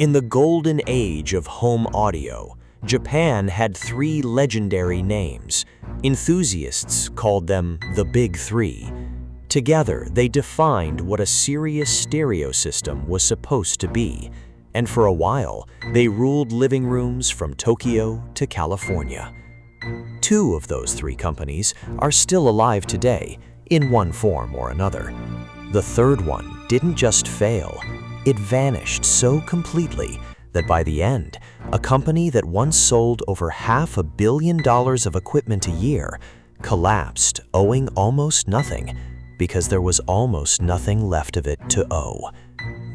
In the golden age of home audio, Japan had three legendary names. Enthusiasts called them the Big Three. Together, they defined what a serious stereo system was supposed to be, and for a while, they ruled living rooms from Tokyo to California. Two of those three companies are still alive today, in one form or another. The third one didn't just fail, it vanished so completely that by the end, a company that once sold over $500 million of equipment a year collapsed, owing almost nothing, because there was almost nothing left of it to owe.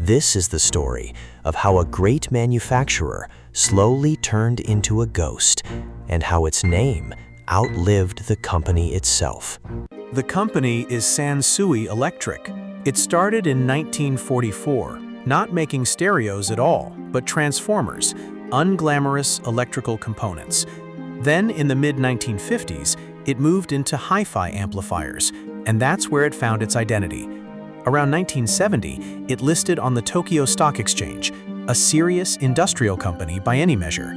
This is the story of how a great manufacturer slowly turned into a ghost, and how its name outlived the company itself. The company is Sansui Electric. It started in 1944, not making stereos at all, but transformers, unglamorous electrical components. Then, in the mid-1950s, it moved into hi-fi amplifiers, and that's where it found its identity. Around 1970, it listed on the Tokyo Stock Exchange, a serious industrial company by any measure.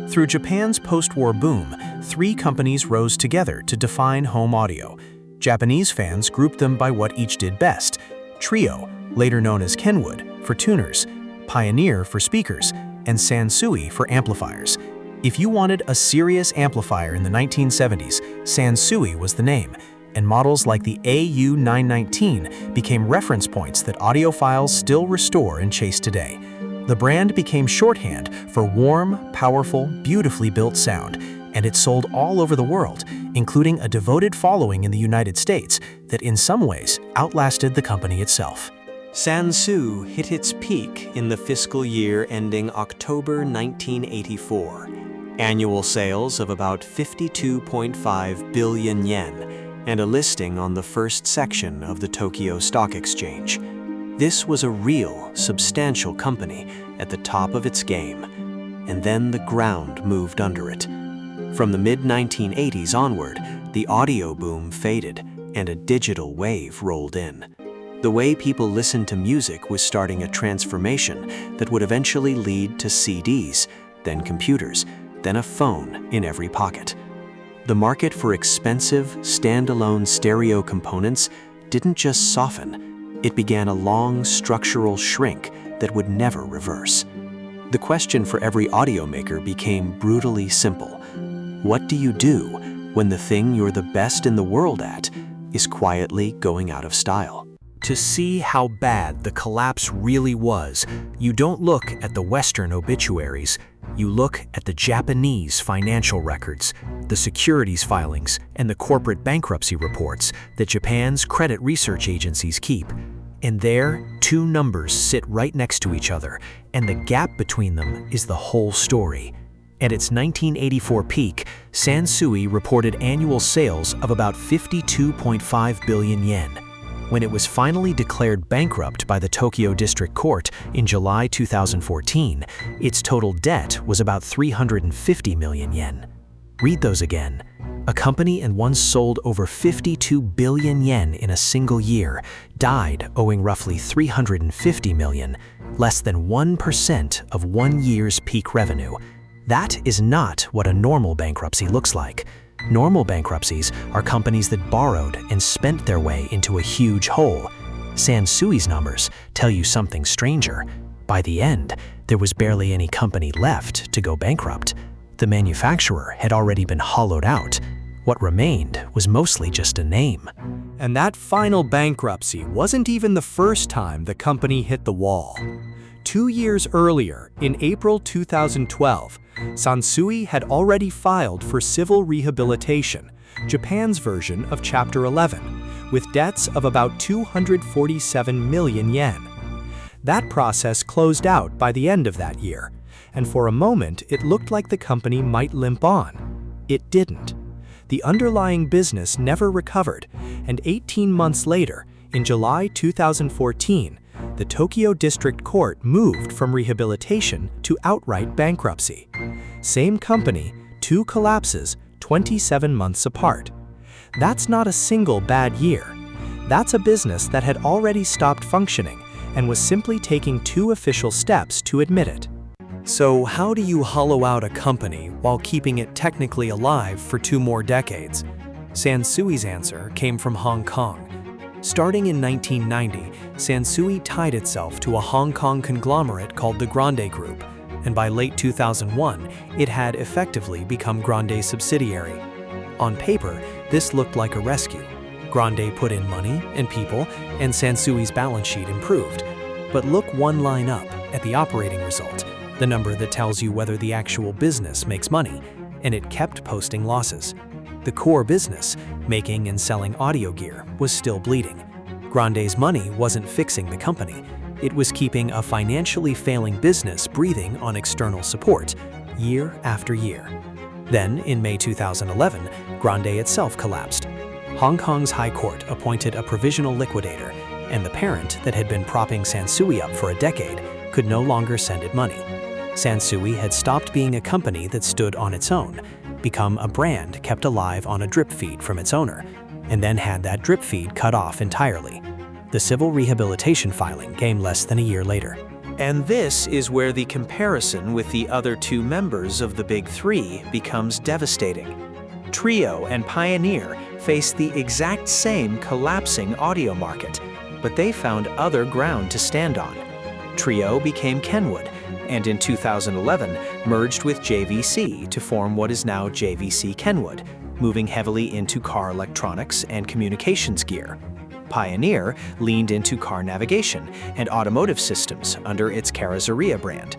Through Japan's post-war boom, three companies rose together to define home audio. Japanese fans grouped them by what each did best: Trio, later known as Kenwood, for tuners, Pioneer for speakers, and Sansui for amplifiers. If you wanted a serious amplifier in the 1970s, Sansui was the name, and models like the AU919 became reference points that audiophiles still restore and chase today. The brand became shorthand for warm, powerful, beautifully built sound, and it sold all over the world, including a devoted following in the United States that in some ways outlasted the company itself. Sansui hit its peak in the fiscal year ending October 1984. Annual sales of about 52.5 billion yen, and a listing on the first section of the Tokyo Stock Exchange. This was a real, substantial company at the top of its game, and then the ground moved under it. From the mid-1980s onward, the audio boom faded, and a digital wave rolled in. The way people listened to music was starting a transformation that would eventually lead to CDs, then computers, then a phone in every pocket. The market for expensive, standalone stereo components didn't just soften, it began a long structural shrink that would never reverse. The question for every audio maker became brutally simple. What do you do when the thing you're the best in the world at is quietly going out of style? To see how bad the collapse really was, you don't look at the Western obituaries, you look at the Japanese financial records, the securities filings, and the corporate bankruptcy reports that Japan's credit research agencies keep. And there, two numbers sit right next to each other, and the gap between them is the whole story. At its 1984 peak, Sansui reported annual sales of about 52.5 billion yen. When it was finally declared bankrupt by the Tokyo District Court in July 2014, its total debt was about 350 million yen. Read those again. A company that once sold over 52 billion yen in a single year died owing roughly 350 million, less than 1% of 1 year's peak revenue. That is not what a normal bankruptcy looks like. Normal bankruptcies are companies that borrowed and spent their way into a huge hole. Sansui's numbers tell you something stranger. By the end, there was barely any company left to go bankrupt. The manufacturer had already been hollowed out. What remained was mostly just a name. And that final bankruptcy wasn't even the first time the company hit the wall. 2 years earlier, in April 2012, Sansui had already filed for civil rehabilitation, Japan's version of Chapter 11, with debts of about 247 million yen. That process closed out by the end of that year, and for a moment it looked like the company might limp on. It didn't. The underlying business never recovered, and 18 months later, in July 2014, the Tokyo District Court moved from rehabilitation to outright bankruptcy. Same company, two collapses, 27 months apart. That's not a single bad year. That's a business that had already stopped functioning and was simply taking two official steps to admit it. So how do you hollow out a company while keeping it technically alive for 2 more decades? Sansui's answer came from Hong Kong. Starting in 1990, Sansui tied itself to a Hong Kong conglomerate called the Grande Group, and by late 2001, it had effectively become Grande's subsidiary. On paper, this looked like a rescue. Grande put in money and people, and Sansui's balance sheet improved. But look one line up at the operating result, the number that tells you whether the actual business makes money, and it kept posting losses. The core business, making and selling audio gear, was still bleeding. Grande's money wasn't fixing the company. It was keeping a financially failing business breathing on external support, year after year. Then, in May 2011, Grande itself collapsed. Hong Kong's High Court appointed a provisional liquidator, and the parent that had been propping Sansui up for a decade could no longer send it money. Sansui had stopped being a company that stood on its own, become a brand kept alive on a drip feed from its owner, and then had that drip feed cut off entirely. The civil rehabilitation filing came less than a year later. And this is where the comparison with the other 2 members of the Big Three becomes devastating. Trio and Pioneer faced the exact same collapsing audio market, but they found other ground to stand on. Trio became Kenwood, and in 2011 merged with JVC to form what is now JVC Kenwood, moving heavily into car electronics and communications gear. Pioneer leaned into car navigation and automotive systems under its Carrozzeria brand.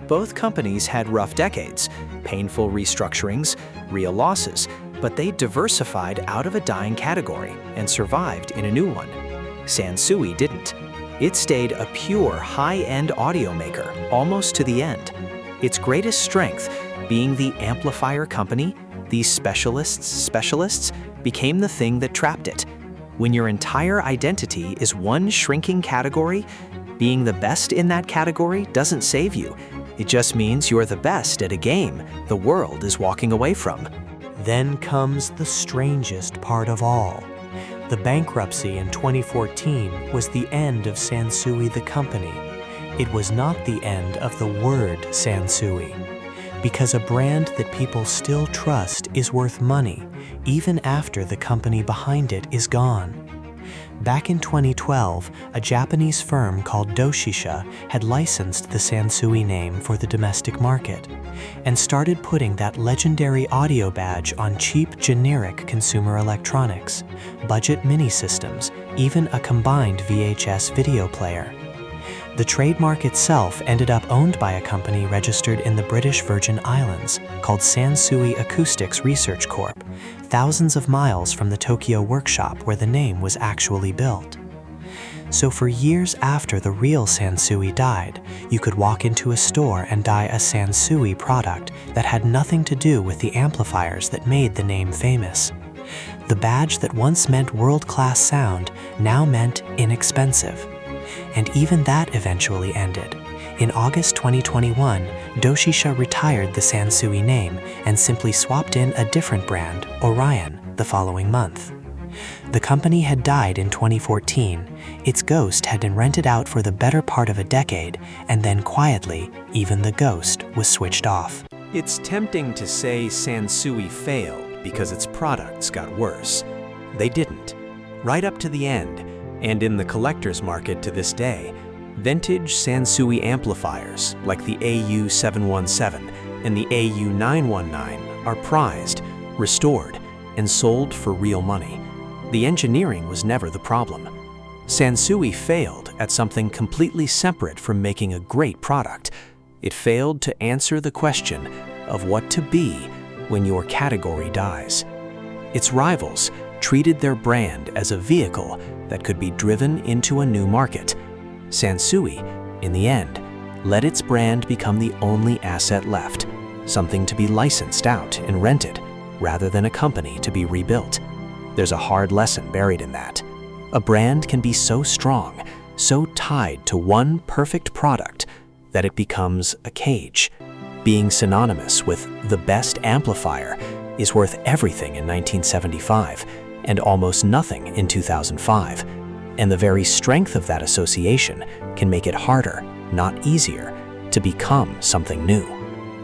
Both companies had rough decades, painful restructurings, real losses, but they diversified out of a dying category and survived in a new one. Sansui didn't. It stayed a pure high-end audio maker almost to the end. Its greatest strength, being the amplifier company, these specialists became the thing that trapped it. When your entire identity is one shrinking category, being the best in that category doesn't save you. It just means you're the best at a game the world is walking away from. Then comes the strangest part of all. The bankruptcy in 2014 was the end of Sansui the company. It was not the end of the word Sansui. Because a brand that people still trust is worth money, even after the company behind it is gone. Back in 2012, a Japanese firm called Doshisha had licensed the Sansui name for the domestic market and started putting that legendary audio badge on cheap, generic consumer electronics, budget mini systems, even a combined VHS video player. The trademark itself ended up owned by a company registered in the British Virgin Islands called Sansui Acoustics Research Corp., thousands of miles from the Tokyo workshop where the name was actually built. So for years after the real Sansui died, you could walk into a store and buy a Sansui product that had nothing to do with the amplifiers that made the name famous. The badge that once meant world-class sound now meant inexpensive. And even that eventually ended. In August 2021, Doshisha retired the Sansui name and simply swapped in a different brand, Orion, the following month. The company had died in 2014, its ghost had been rented out for the better part of a decade, and then quietly, even the ghost was switched off. It's tempting to say Sansui failed because its products got worse. They didn't. Right up to the end, and in the collector's market to this day, vintage Sansui amplifiers like the AU717 and the AU919 are prized, restored, and sold for real money. The engineering was never the problem. Sansui failed at something completely separate from making a great product. It failed to answer the question of what to be when your category dies. Its rivals treated their brand as a vehicle that could be driven into a new market. Sansui, in the end, let its brand become the only asset left, something to be licensed out and rented, rather than a company to be rebuilt. There's a hard lesson buried in that. A brand can be so strong, so tied to one perfect product, that it becomes a cage. Being synonymous with the best amplifier is worth everything in 1975, and almost nothing in 2005. And the very strength of that association can make it harder, not easier, to become something new.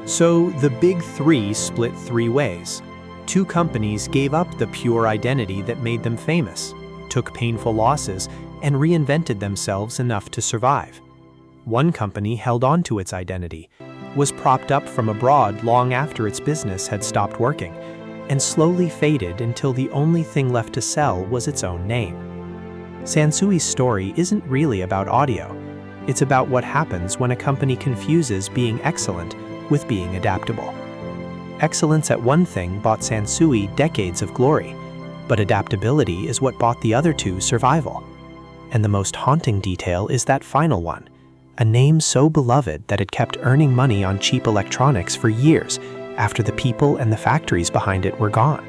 So the big three split three ways. Two companies gave up the pure identity that made them famous, took painful losses, and reinvented themselves enough to survive. One company held on to its identity, was propped up from abroad long after its business had stopped working, and slowly faded until the only thing left to sell was its own name. Sansui's story isn't really about audio. It's about what happens when a company confuses being excellent with being adaptable. Excellence at one thing bought Sansui decades of glory, but adaptability is what bought the other two survival. And the most haunting detail is that final one, a name so beloved that it kept earning money on cheap electronics for years after the people and the factories behind it were gone.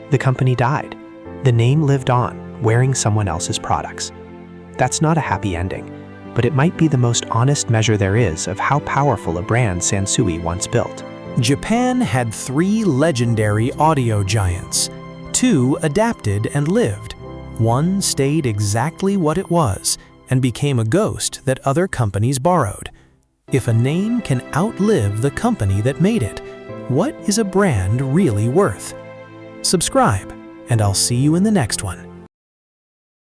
The company died. The name lived on, wearing someone else's products. That's not a happy ending, but it might be the most honest measure there is of how powerful a brand Sansui once built. Japan had 3 legendary audio giants. 2 adapted and lived. 1 stayed exactly what it was and became a ghost that other companies borrowed. If a name can outlive the company that made it, what is a brand really worth? Subscribe, and I'll see you in the next one.